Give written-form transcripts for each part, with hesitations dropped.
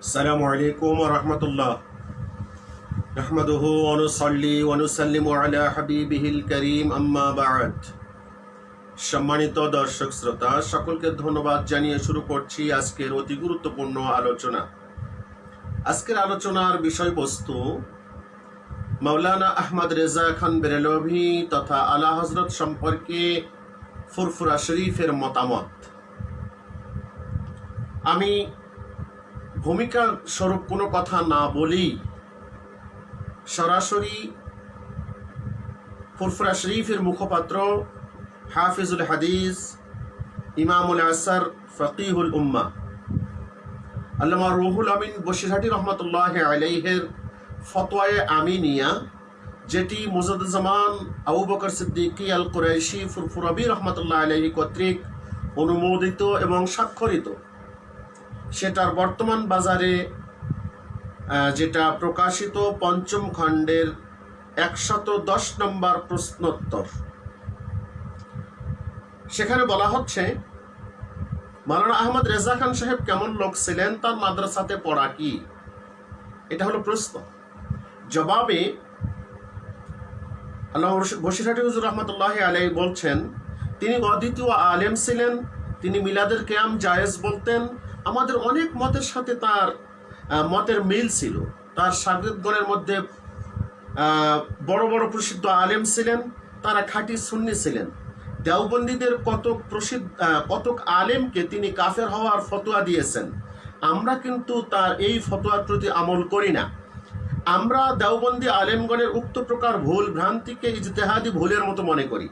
আসসালামু আলাইকুম ওয়া রাহমাতুল্লাহ। নাহমাদুহু ওয়া নুসাল্লি ওয়া নুসাল্লিমু আলা হাবিবিহিল কারীম, আম্মা বা'দ। সম্মানিত দর্শক শ্রোতা, সকলকে ধন্যবাদ জানিয়ে শুরু করছি আজকের অতি গুরুত্বপূর্ণ আলোচনা। আজকের আলোচনার বিষয়বস্তু মাওলানা আহমদ রেজা খান বেরেলভি তথা আলা হযরত সম্পর্কে ফুরফুরা শরীফের মতামত। আমি ভূমিকা স্বরূপ কোনো কথা না বলি সরাসরি ফুরফুরা শরীফের মুখপাত্র হাফিজুল হাদিস ইমামুল আসর ফকিহুল উম্মা আল্লামা রুহুল আমিন বশিরহাটি রহমতুল্লাহ আলাইহির ফতোয়ায়ে আমিনিয়া, যেটি মুজাদ্দিদুজ্জামান আবু বকর সিদ্দিকী আল কুরাইশি ফুরফুরাবি রহমতুল্লাহ আলাইহি কর্তৃক অনুমোদিত এবং স্বাক্ষরিত, সেটার বর্তমান বাজারে যেটা প্রকাশিত পঞ্চম খণ্ডের 110 নম্বর প্রশ্নোত্তর। সেখানে বলা হচ্ছে, মাওলানা আহমদ রেজা খান সাহেব কেমন লোক ছিলেন, তার মাদ্রাসাতে পড়া কি? এটা হলো প্রশ্ন। জবাবে আল্লামা বশিরহাটি হুজুর রহমতুল্লাহ আলাইহি বলছেন, তিনি অদ্বিতীয় আলেম ছিলেন, তিনি মিলাদের কিয়াম জায়েজ বলতেন। আমাদের অনেক মতের সাথে তার মতের মিল ছিল। তার শাগির্দগণের মধ্যে বড় বড় প্রসিদ্ধ আলেম ছিলেন, তারা খাঁটি সুন্নি ছিলেন। দেওবন্দীদের কতক আলেমকে তিনি কাফের হওয়ার ফতোয়া দিয়েছেন। আমরা কিন্তু তার এই ফতোয়ার প্রতি আমল করি না। আমরা দেওবন্দী আলেমগণের উক্ত প্রকার ভুল ভ্রান্তিকে ইজতেহাদি ভুলের মতো মনে করি।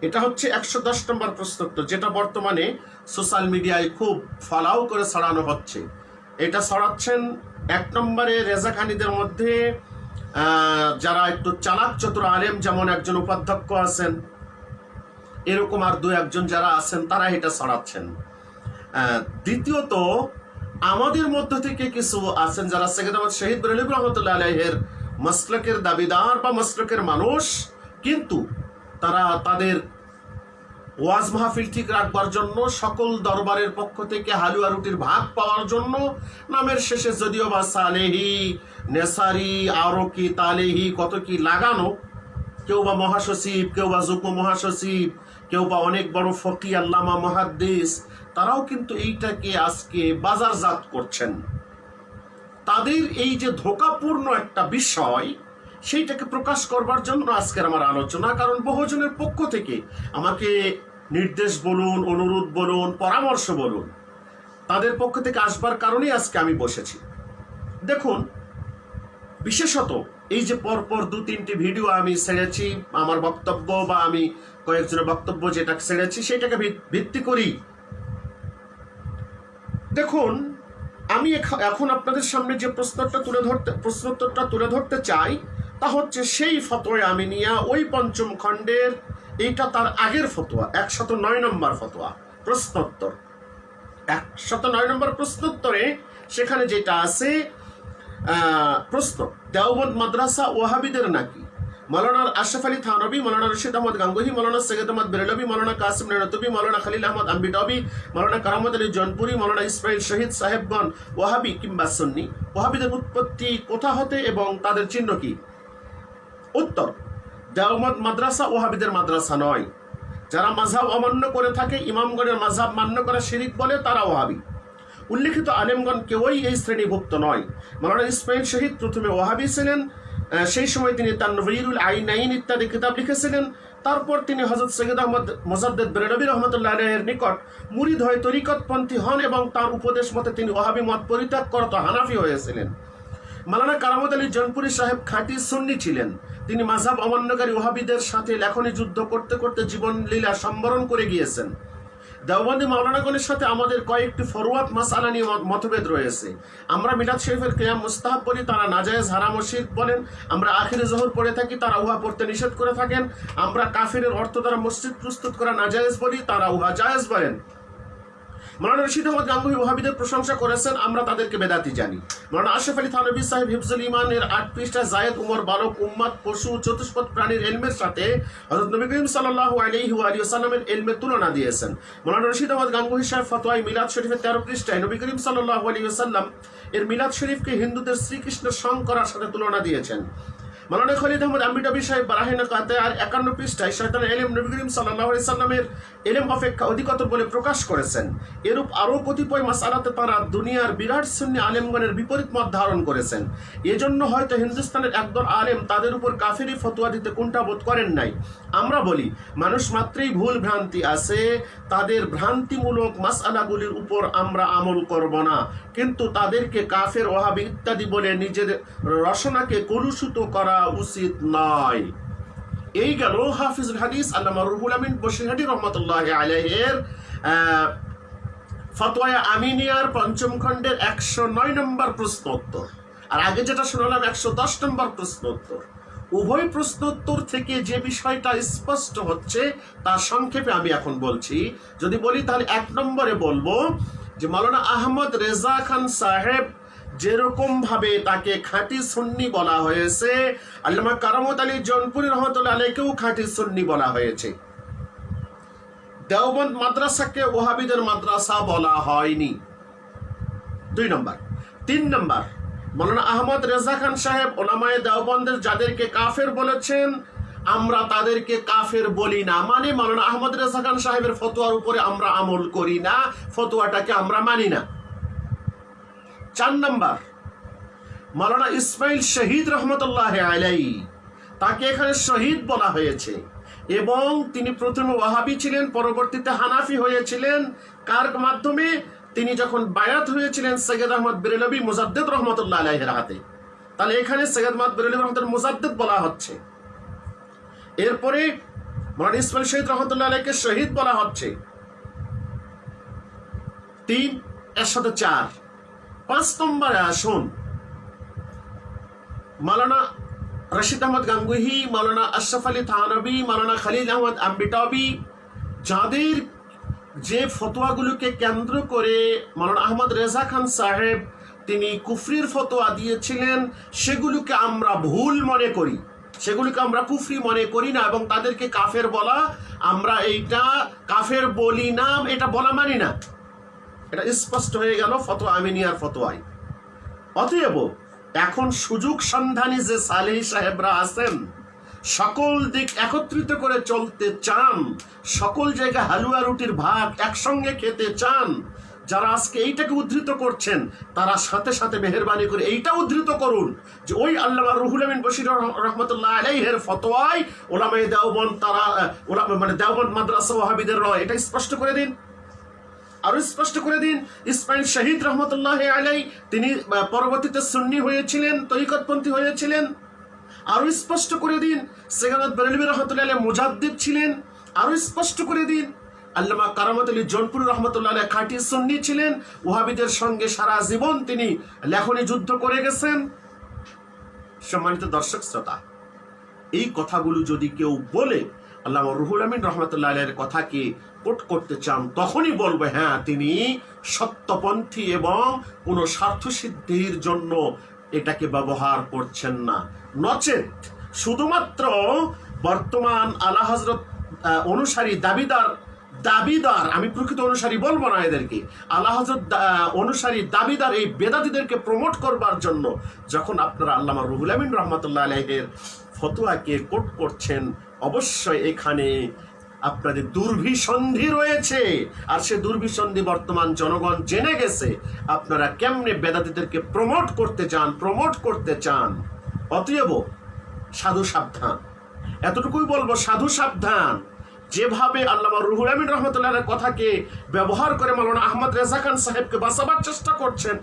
এটা হচ্ছে 110 নম্বর প্রশ্নোত্তর, যেটা বর্তমানে সোশ্যাল মিডিয়ায় খুব ফলাও করে ছড়ানো হচ্ছে। এটা ছড়াচ্ছেন 1 নম্বরে রেজাখানিদের মধ্যে যারা একটু চালাক চতুর আলেম, যেমন একজন উপাধ্যক্ষ আছেন, এরকম আর 2-1 যারা আছেন, তারা এটা ছড়াচ্ছেন। দ্বিতীয়ত, আমাদের মধ্য থেকে কিছু আছেন যারা সৈয়দ আহমদ শহীদ বেরেলভী রহমতুল্লাহ আলাইহির মাসলকের দাবিদার বা মাসলকের মানুষ, কিন্তু তারা তাদের ওয়াজ মাহফিল ঠিক রাখবার জন্য সকল দরবারের পক্ষ থেকে হালুয়া রুটির ভাগ পাওয়ার জন্য নামের শেষে যদিও বা সালেহি, নেসারি, আরো কি তালেহি কত কি লাগানো, কেউ বা মহাসচিব, কেউ বা যুগ্ম মহাসচিব, কেউ বা অনেক বড় ফকি আল্লামা মুহাদ্দিস, তারাও কিন্তু এইটাকে আজকে বাজারজাত করছেন। তাদের এই যে ধোঁকাপূর্ণ একটা বিষয়, সেইটাকে প্রকাশ করবার জন্য আজকের আমার আলোচনা। কারণ বহুজনের পক্ষ থেকে আমাকে নির্দেশ বলুন, অনুরোধ বলুন, পরামর্শ বলুন, তাদের পক্ষ থেকে আসবার কারণেই আজকে আমি বসেছি। দেখুন, বিশেষত এই যে পরপর 2-3টি ভিডিও আমি ছেড়েছি, আমার বক্তব্য বা আমি কয়েকজনের বক্তব্য যেটা ছেড়েছি সেটাকে ভিত্তি করি। দেখুন, আমি এখন আপনাদের সামনে যে প্রশ্নোত্তরটা তুলে ধরতে চাই, তা হচ্ছে সেই ফতোয়া আমিনিয়া, ওই পঞ্চম খণ্ডের, এইটা তার আগের ফতোয়া, 109 নম্বর ফতোয়া প্রশ্নোত্তর। 109 নম্বর প্রশ্নোত্তরে সেখানে যেটা আছে, প্রশ্ন, দেওবন্দ মাদ্রাসা ওয়াহাবিদের নাকি? মাওলানা আশরাফ আলী থানভী, মাওলানা রশিদ আহমদ গাঙ্গুহি, মাওলানা সৈয়দ আহমদ বেরেলভী, মাওলানা কাসিম নানতুবি, মাওলানা খলিল আহমদ আম্বিডবি, মাওলানা কারামত আলী জনপুরি, মাওলানা ইসমাইল শহীদ সাহেবগণ ওয়াহাবি কিংবা সুন্নি? ওয়াহাবিদের উৎপত্তি কোথা হতে এবং তাদের চিহ্ন কি? উত্তর, দেওবন্দ মাদ্রাসা ওয়াহাবিদের মাদ্রাসা নয়। যারা মাযহাব অমান্য করে থাকে, ইমামগণের মাযহাব মান্য করা শিরিক বলে, তারা ওয়াহাবি। উল্লিখিত আলেমগণ কেউই এই শ্রেণীভুক্ত নয়। মাওলানা ইসমাইল শহীদ প্রথমে ওয়াহাবি ছিলেন, সেই সময় তিনি তানভীরুল আইনাইন ইত্যাদি কিতাব লিখেছিলেন। তারপর তিনি হযরত সৈয়দ আহমদ মুজাদ্দিদ বেরেলভী রহমতুল্লাহ আলাইহির নিকট মুরিদ হয়ে তরিকতপন্থী হন এবং তার উপদেশ মতে তিনি ওয়াহাবি মত পরিত্যাগ করত হানাফি হয়েছিলেন। মাওলানা কারামত আলী জনপুরি সাহেব খাঁটি সুন্নি ছিলেন। তিনি মাযহাব অমান্যকারী ওয়াহাবিদের সাথে লেখনী যুদ্ধ করতে করতে জীবন লীলা সম্বরণ করে গিয়েছেন। দেওবন্দি মাওলানাগণের সাথে আমাদের কয়েকটি ফরওয়ার্ড মাসআলা নিয়ে মতভেদ রয়েছে। আমরা মিলাদ শরীফের কিয়াম মুস্তাহাব বলি, তারা নাজায়েজ, হারাম ও শিরক বলেন। আমরা আখিরে জোহর পড়ে থাকি, তারা উহা পড়তে নিষেধ করে থাকেন। আমরা কাফিরের অর্থ দ্বারা মসজিদ প্রস্তুত করা নাজায়েজ বলি, তারা উহা জায়েজ বলেন। মাওলানা রশিদ আহমদ গাঙ্গুহি ওয়াহাবিদের প্রশংসা করেছেন, আমরা তাদেরকে বেদাতি জানি। মাওলানা আশরাফ আলী থানভী সাহেব হিফজুল ইমানের 8 পৃষ্ঠা জায়েদ উমর বালক উম্মাদ পশু চতুষ্পদ প্রাণীর ইলমের সাথে হযরত নবী করিম সাল্লাল্লাহু আলাইহি ওয়া আলিহি ওয়াসাল্লামের ইলমের তুলনা দিয়েছেন। মাওলানা রশিদ আহমদ গাঙ্গুহি সাহেব ফতোয়ায়ে মিলাদ শরীফের 13 পৃষ্ঠায় নবী করিম সাল্লাল্লাহু আলাইহি ওয়াসাল্লাম এর মিলাদ শরীফকে হিন্দুদের শ্রীকৃষ্ণের সং করার সাথে তুলনা দিয়েছেন। মাওলানা খলিদ আহমদ আম্বিটাবি সাহেব বারাহিনা কাতেয়ার 51 পৃষ্ঠায় শয়তানের ইলম নবী করিম সাল্লাল্লাহু আলাইহি সাল্লামের ইলম অপেক্ষা অধিকতর বলে প্রকাশ করেছেন। এরূপ আরও কতিপয় মাসআলাতে তারা দুনিয়ার বিরাট সুন্নি আলেমগণের বিপরীত মত ধারণ করেছেন। এজন্য হয়তো হিন্দুস্তানের একদল আলেম তাদের উপর কাফিরি ফতোয়া দিতে কুণ্ঠাবোধ করেন নাই। আমরা বলি, মানুষ মাত্রই ভুল ভ্রান্তি আছে, তাদের ভ্রান্তিমূলক মাসআলাগুলির উপর আমরা আমল করব না, কিন্তু তাদেরকে কাফের ওয়াহাবি ইত্যাদি বলে নিজের রসনাকে কলুষিত করা উচিত নয়। এই গেল হাফিজুল হাদিস আল্লামা রুহুল আমিন বশিরহাটি রহমতুল্লাহি আলাইহির ফতোয়া আমিনিয়ার 5ম খণ্ডের 109 নম্বর প্রশ্ন উত্তর। আর আগে যেটা শোনালাম 110 নম্বর প্রশ্ন উত্তর। উভয় প্রশ্ন উত্তর থেকে যে বিষয়টা স্পষ্ট হচ্ছে তা সংক্ষেপে আমি এখন বলছি। যদি বলি তাহলে 1 নম্বরে বলবো যে মাওলানা আহমদ রেজা খান সাহেব যেরকম ভাবে তাকে খাঁটি সুন্নি বলা হয়েছে, আল্লামা কারামত আলী জৌনপুরি রহমতুল্লাহ আলাইহিকেও খাঁটি সুন্নি বলা হয়েছে। দেওবন্দ মাদ্রাসাকে ওয়াহাবিদের মাদ্রাসা বলা হয়নি। 2 নম্বর। 3 নম্বর, মাওলানা আহমদ রেজা খান সাহেব ওলামায়ে দেওবন্দের যাদেরকে কাফের বলেছেন, আমরা তাদেরকে কাফের বলি না, মানে মাওলানা আহমদ রেজা খান সাহেবের ফতোয়ার উপরে আমরা আমল করি না, ফতোয়াটাকে আমরা মানি না। 4 নম্বর, মাওলানা ইসমাইল শহীদ রহমতুল্লাহি আলাইহি, তাকে এখানে শহীদ বলা হয়েছে এবং তিনি প্রথমে ওয়াহাবি ছিলেন, পরবর্তীতে হানাফি হয়েছিলেন। কার মাধ্যমে? তিনি যখন বায়াত হয়েছিলেন সৈয়দ আহমদ বেরেলভী মুজাদ্দিদ রহমতুল্লাহ আলাইহির হাতে। তাহলে এখানে সৈয়দ আহমদ বেরেলভী রহমতুল্লাহ মুজাদ্দিদ বলা হচ্ছে। এরপরে মাওলানা ইসমাইল শহীদ রহমতুল্লাহ আলাইহিকে শহীদ বলা হচ্ছে। 3 এর সাথে 4। 5 নম্বরে আসুন, মাওলানা রশিদ আহমদ গাঙ্গুহি, মাওলানা আশরাফ আলী থানভী, মাওলানা খলিল আহমদ আম্বিটাবি, যাদের যে ফতোয়াগুলোকে কেন্দ্র করে মাওলানা আহমদ রেজা খান সাহেব তিনি কুফরির ফতোয়া দিয়েছিলেন, সেগুলোকে আমরা ভুল মনে করি, সেগুলোকে আমরা কুফরি মনে করি না এবং তাদেরকে কাফের বলা, আমরা এইটা কাফের বলি না, এটা বলা মানি না। এটা স্পষ্ট হয়ে গেল ফতোয়া আমিনিয়ার ফতোয়ায়। অতএব এখন সুযোগ সন্ধানী যে সালেহী সাহেবরা আছেন, সকল দিক একত্রিত করে চলতে চান, সকল জায়গায় হালুয়া রুটির ভাগ একসঙ্গে খেতে চান, যারা আজকে এইটাকে উদ্ধৃত করছেন, তারা সাথে সাথে মেহেরবানি করে এইটা উদ্ধৃত করুন যে ওই আল্লামা রুহুল আমিন বশির রহমতুল্লাহ আলাইহির ফতোয়ায় ওলামায়ে দেওবন্দ, তারা মানে দেওবন্দ মাদ্রাসা ওয়াহাবিদের নয়, এটা স্পষ্ট করে দিন। আরো স্পষ্ট করে দিন, ইসমাইল শহীদ রহমতুল্লাহ আলাইহি তিনি পরবর্তীতে সুন্নি হয়েছিলেন, তরিকতপন্থী হয়েছিলেন। আরো স্পষ্ট করে দিন, সৈয়দ আহমদ বেরেলভী রহমতুল্লাহ আলাইহি মুজাদ্দিদ ছিলেন। আরো স্পষ্ট করে দিন, আল্লামা কারামত আলী জৌনপুরি রহমতুল্লাহ আলাইহি খাঁটি সুন্নি ছিলেন, ওয়াহাবিদের সঙ্গে সারা জীবন তিনি লেখনী যুদ্ধ করে গেছেন। সম্মানিত দর্শক শ্রোতা, এই কথাগুলো যদি কেউ বলে আল্লামা রুহুল আমিন রহমতুল্লাহ আলাইহির কথাকে কোট করতে চান, তখনই বলবে হ্যাঁ তিনি সত্যপন্থী এবং কোনো স্বার্থসিদ্ধির জন্য এটাকে ব্যবহার করছেন না। নচেত শুধুমাত্র বর্তমান আলা হযরত অনুসারী দাবিদার, আমি প্রকৃত অনুসারী বলবো না এদেরকে, আলা হযরত অনুসারী দাবিদার এই বেদাতীদেরকে প্রমোট করবার জন্য যখন আপনারা আল্লামা রুহুল আমিন রহমতুল্লাহ আলাইহির ফতোয়াকে কোট করছেন, অবশ্যই এখানে আপনাদের দুর্ভিসন্ধি রয়েছে। আর সে দুর্ভিসন্ধি বর্তমান জনগণ জেনে গেছে, আপনারা কেমনে বেদাতীদেরকে প্রমোট করতে চান। অতএব সাধু সাবধান, এতটুকুই বলবো, সাধু সাবধান। যেভাবে আল্লামা রুহুল আমিন রহমতুল্লাহর কথাকে ব্যবহার করে মাওলানা আহমদ রেজা খান সাহেবকে বাঁচাবার চেষ্টা করছেন,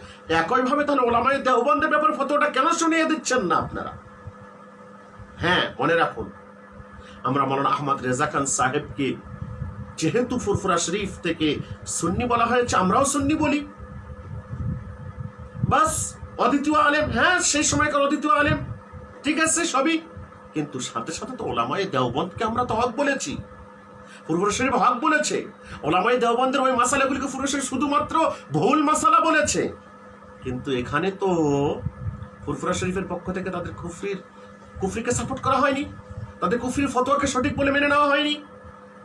একইভাবে তাহলে ওলামায়ে দেওবন্দের ব্যাপারে ফতোয়াটা কেন শুনিয়ে দিচ্ছেন না আপনারা? হ্যাঁ, মনে রাখুন, আমরা মাওলানা আহমদ রেজা খান সাহেবকে যেহেতু ফুরফুরা শরীফ থেকে সুন্নি বলা হয়েছে, আমরাও সুন্নি বলি। বাস, অদ্বিতীয় আলেম, হ্যাঁ সেই সময়কার অদ্বিতীয় আলেম, ঠিক আছে সবই, কিন্তু সাথে সাথে তো ওলামায়ে দেওবন্দকে আমরা তো হক বলেছি। ফুরফুরা শরীফ হক বলেছে, ওলামায়ে দেওবন্দের ওই মাসালাগুলিকে ফুরফুরা শরীফ শুধুমাত্র ভুল মাসালা বলেছে। কিন্তু এখানে তো ফুরফুরা শরীফের পক্ষ থেকে তাদের কুফরিকে সাপোর্ট করা হয়নি, তাদের কুফরির ফতোয়াকে সঠিক বলে মেনে নেওয়া হয়নি।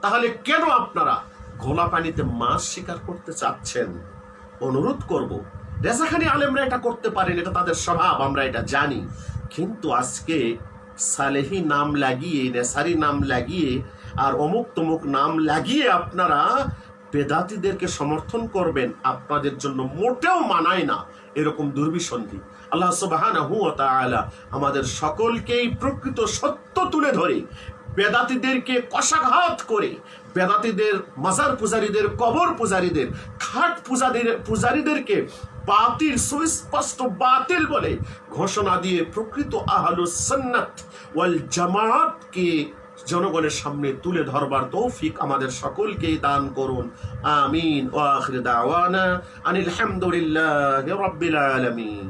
তাহলে কেন আপনারা ঘোলা পানিতে মাছ শিকার করতে চাচ্ছেন? অনুরোধ করব, রেজাখানি আলেমরা এটা করতে পারেন, এটা তাদের স্বভাব, আমরা এটা জানি। কিন্তু আজকে সালেহি নাম লাগিয়ে, নেসারি নাম লাগিয়ে, আর অমুক তমুক নাম লাগিয়ে আপনারা বেদাতীদেরকে সমর্থন করবেন, আপনাদের জন্য মোটেও মানায় না এরকম দুর্বিসন্ধি। আল্লাহ সুবহানাহু ওয়া তাআলা আমাদের সকলকেই প্রকৃত সত্য তুলে ধরে বেদাতীদেরকে কষাঘাত করে, বেদাতীদের, মাজার পূজারীদের, কবর পূজারীদের, খাট পূজারীদেরকে বাতিল, সুস্পষ্ট বাতিল বলে ঘোষণা দিয়ে প্রকৃত আহলুস সুন্নাত ওয়াল জামাতকে জনগণের সামনে তুলে ধরবার তৌফিক আমাদের সকলকেই দান করুন। আমিন। ওয়া আখির দাওয়ানা আনিল হামদুলিল্লাহি রাব্বিল আলামিন।